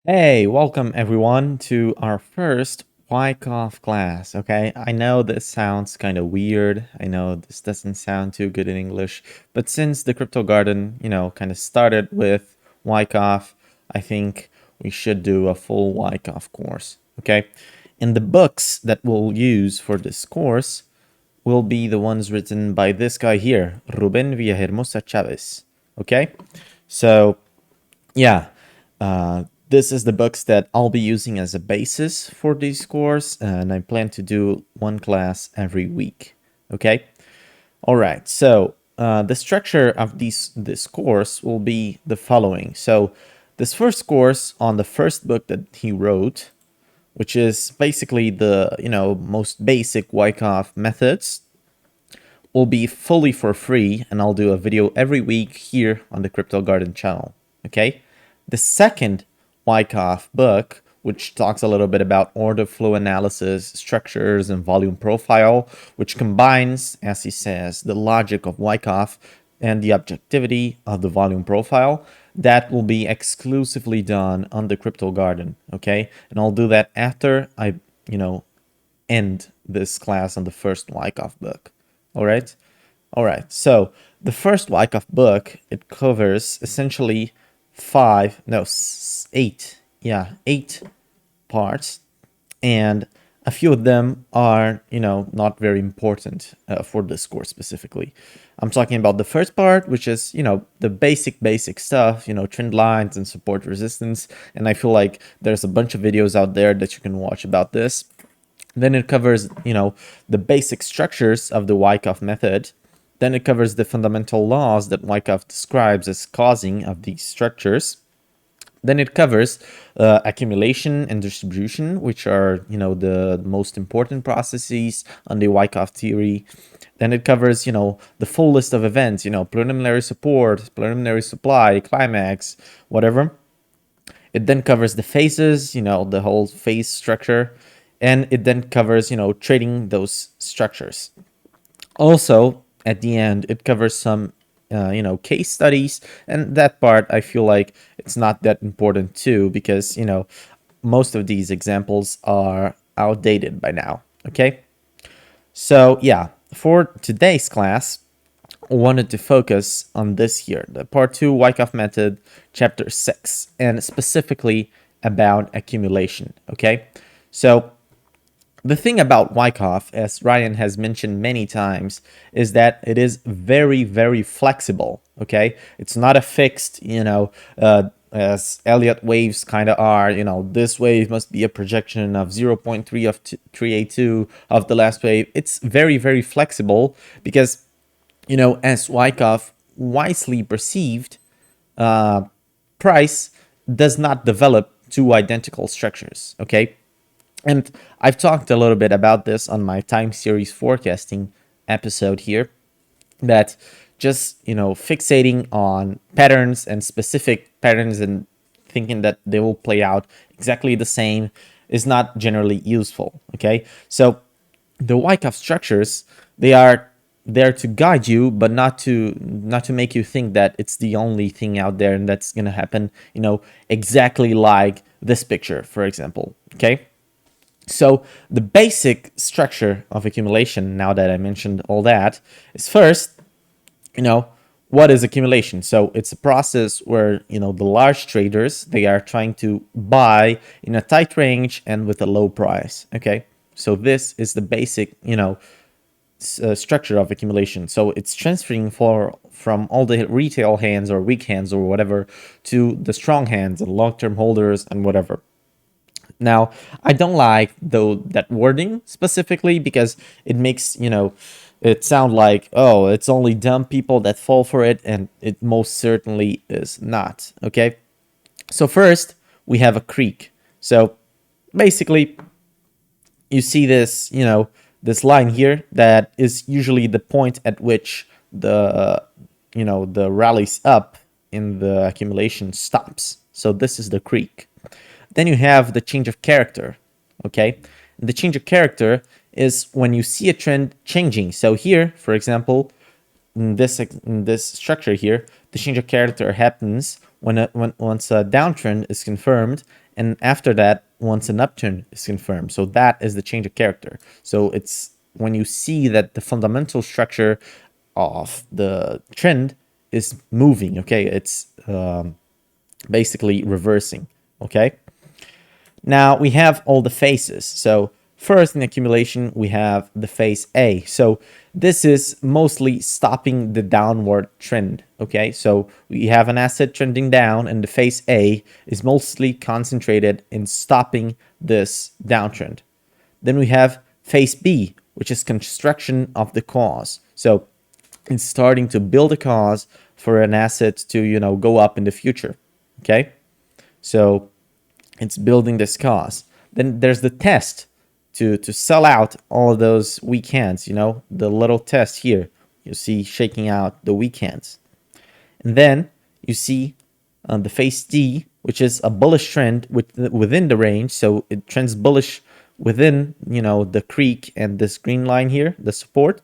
Hey, welcome everyone to our first Wyckoff class, okay? I know this sounds kind of weird. I know this doesn't sound too good in English, but since the Crypto Garden, kind of started with Wyckoff, I think we should do a full Wyckoff course, okay? And the books that we'll use for this course will be the ones written by this guy here, Ruben Villahermosa Chavez, okay? So, yeah, this is the books that I'll be using as a basis for these course, and I plan to do one class every week. Okay. All right. So the structure of this course will be the following. So this first course on the first book that he wrote, which is basically the most basic Wyckoff methods, will be fully for free, and I'll do a video every week here on the Crypto Garden channel. Okay. The second Wyckoff book, which talks a little bit about order flow analysis, structures, and volume profile, which combines, as he says, the logic of Wyckoff and the objectivity of the volume profile. That will be exclusively done on the Crypto Garden, okay? And I'll do that after I, end this class on the first Wyckoff book. All right? All right. So the first Wyckoff book, it covers essentially eight. Yeah, eight parts. And a few of them are, not very important for this course specifically. I'm talking about the first part, which is, the basic stuff, trend lines and support resistance. And I feel like there's a bunch of videos out there that you can watch about this. Then it covers, the basic structures of the Wyckoff method. Then it covers the fundamental laws that Wyckoff describes as causing of these structures. Then it covers accumulation and distribution, which are, the most important processes on the Wyckoff theory. Then it covers, the full list of events, preliminary support, preliminary supply, climax, whatever. It then covers the phases, the whole phase structure. And it then covers, trading those structures. Also, at the end, it covers some, case studies. And that part, I feel like it's not that important too, because, most of these examples are outdated by now. Okay. So, yeah, for today's class, I wanted to focus on this here, the part 2 Wyckoff method, chapter 6, and specifically about accumulation. Okay. So, the thing about Wyckoff, as Ryan has mentioned many times, is that it is very, very flexible. Okay, it's not a fixed, as Elliott waves kind of are. This wave must be a projection of 0.3 of 382 of the last wave. It's very, very flexible because, as Wyckoff wisely perceived, price does not develop two identical structures. Okay. And I've talked a little bit about this on my time series forecasting episode here, that just, fixating on patterns and specific patterns and thinking that they will play out exactly the same is not generally useful. Okay. So the Wyckoff structures, they are there to guide you, but not to make you think that it's the only thing out there and that's going to happen, exactly like this picture, for example. Okay. So the basic structure of accumulation, now that I mentioned all that, is first, what is accumulation? So it's a process where, the large traders, they are trying to buy in a tight range and with a low price. Okay. So this is the basic, structure of accumulation. So it's transferring from all the retail hands or weak hands or whatever to the strong hands and long-term holders and whatever. Now, I don't like that wording specifically because it makes, it sound like, oh, it's only dumb people that fall for it, and it most certainly is not. Okay. So first we have a creek. So basically you see this, this line here that is usually the point at which the rallies up in the accumulation stops. So this is the creek. Then you have the change of character, okay? The change of character is when you see a trend changing. So here, for example, in this structure here, the change of character happens once a downtrend is confirmed, and after that, once an upturn is confirmed. So that is the change of character. So it's when you see that the fundamental structure of the trend is moving. Okay, it's basically reversing. Okay. Now we have all the phases. So first in accumulation, we have the phase A. So this is mostly stopping the downward trend. Okay, so we have an asset trending down, and the phase A is mostly concentrated in stopping this downtrend. Then we have phase B, which is construction of the cause. So it's starting to build a cause for an asset to, go up in the future. Okay, so it's building this cause. Then there's the test to sell out all of those weak hands, the little test here. You see shaking out the weak hands. And then you see the phase D, which is a bullish trend within the range. So it trends bullish within, the creek and this green line here, the support.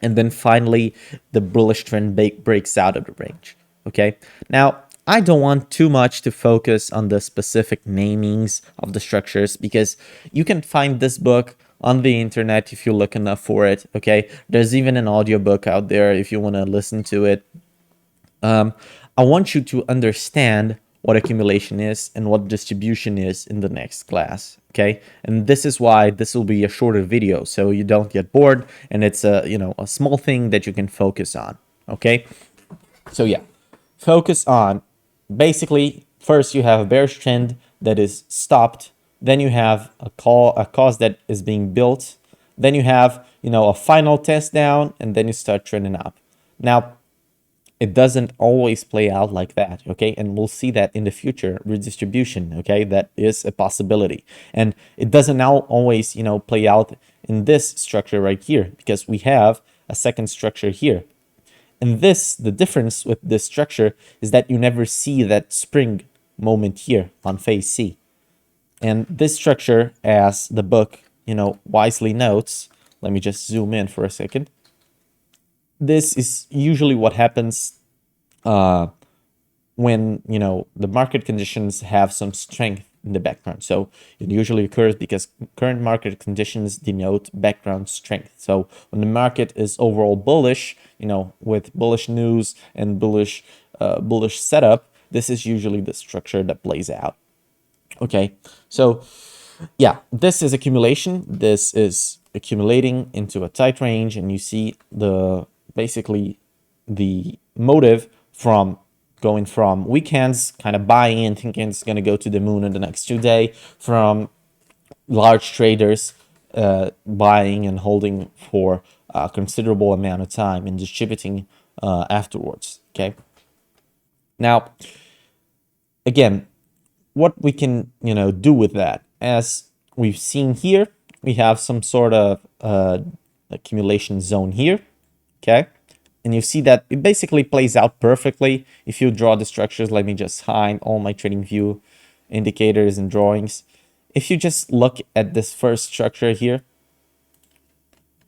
And then finally, the bullish trend breaks out of the range. Okay. Now, I don't want too much to focus on the specific namings of the structures, because you can find this book on the internet if you look enough for it. Okay. There's even an audiobook out there if you want to listen to it. I want you to understand what accumulation is and what distribution is in the next class. Okay, and this is why this will be a shorter video, so you don't get bored, and it's a a small thing that you can focus on. Okay, so yeah, focus on basically first you have a bearish trend that is stopped, then you have a cause that is being built, then you have a final test down, and then you start trending up. Now, it doesn't always play out like that, okay? And we'll see that in the future, redistribution, okay? That is a possibility. And it doesn't now always, play out in this structure right here, because we have a second structure here. And the difference with this structure is that you never see that spring moment here on phase C. And this structure, as the book, wisely notes, let me just zoom in for a second. This is usually what happens when the market conditions have some strength in the background. So it usually occurs because current market conditions denote background strength. So when the market is overall bullish, with bullish news and bullish setup, this is usually the structure that plays out. Okay, so yeah, this is accumulation. This is accumulating into a tight range, and you see basically the motive from going from weak hands, kind of buying and thinking it's going to go to the moon in the next 2 days, from large traders buying and holding for a considerable amount of time and distributing afterwards. Okay. Now, again, what we can do with that, as we've seen here, we have some sort of accumulation zone here. Okay, and you see that it basically plays out perfectly if you draw the structures. Let me just hide all my trading view indicators and drawings. If you just look at this first structure here,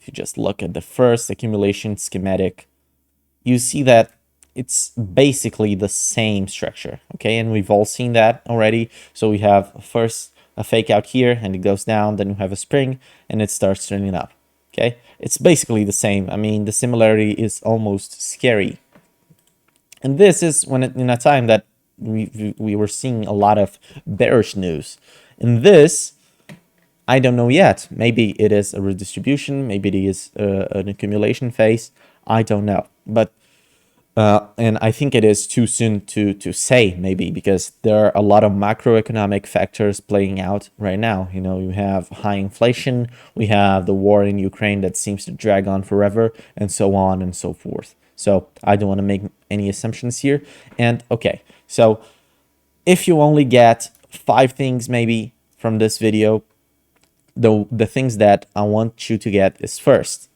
if you just look at the first accumulation schematic, you see that it's basically the same structure. Okay, and we've all seen that already. So we have first a fake out here, and it goes down, then we have a spring, and it starts turning up. Okay, it's basically the same. I mean, the similarity is almost scary. And this is in a time that we were seeing a lot of bearish news. In this, I don't know yet. Maybe it is a redistribution. Maybe it is an accumulation phase. I don't know. But and I think it is too soon to say, maybe, because there are a lot of macroeconomic factors playing out right now. You have high inflation, we have the war in Ukraine that seems to drag on forever, and so on and so forth. So I don't want to make any assumptions here. And okay, so if you only get 5 things maybe from this video, the things that I want you to get is first,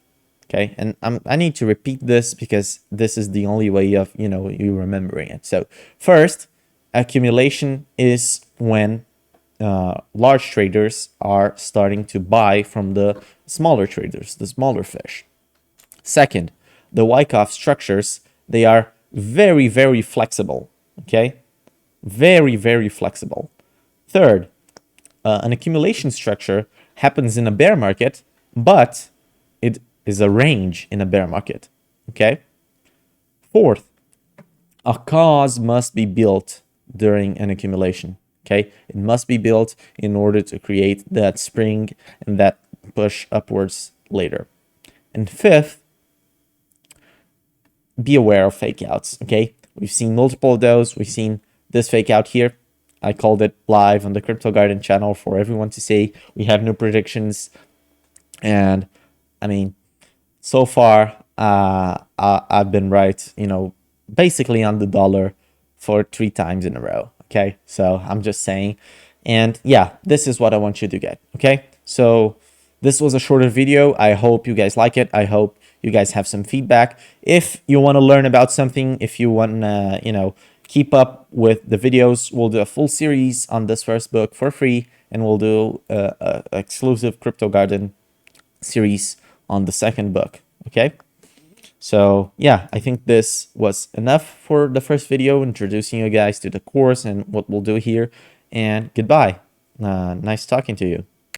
okay, and I need to repeat this because this is the only way of you remembering it. So first, accumulation is when large traders are starting to buy from the smaller traders, the smaller fish. Second, the Wyckoff structures, they are very, very flexible, okay? Very, very flexible. Third, an accumulation structure happens in a bear market, but it is a range in a bear market, okay? Fourth, a cause must be built during an accumulation, okay? It must be built in order to create that spring and that push upwards later. And fifth, be aware of fake outs, okay? We've seen multiple of those. We've seen this fake out here. I called it live on the Crypto Garden channel for everyone to see. We have new predictions. And I mean, so far, I've been right, you know, basically on the dollar for 3 times in a row. Okay, so I'm just saying. And yeah, this is what I want you to get. Okay, so this was a shorter video. I hope you guys like it. I hope you guys have some feedback. If you want to learn about something, if you want to, you know, keep up with the videos, we'll do a full series on this first book for free, and we'll do a exclusive Crypto Garden series on the second book. Okay, so yeah, I think this was enough for the first video, introducing you guys to the course and what we'll do here. And goodbye. Nice talking to you.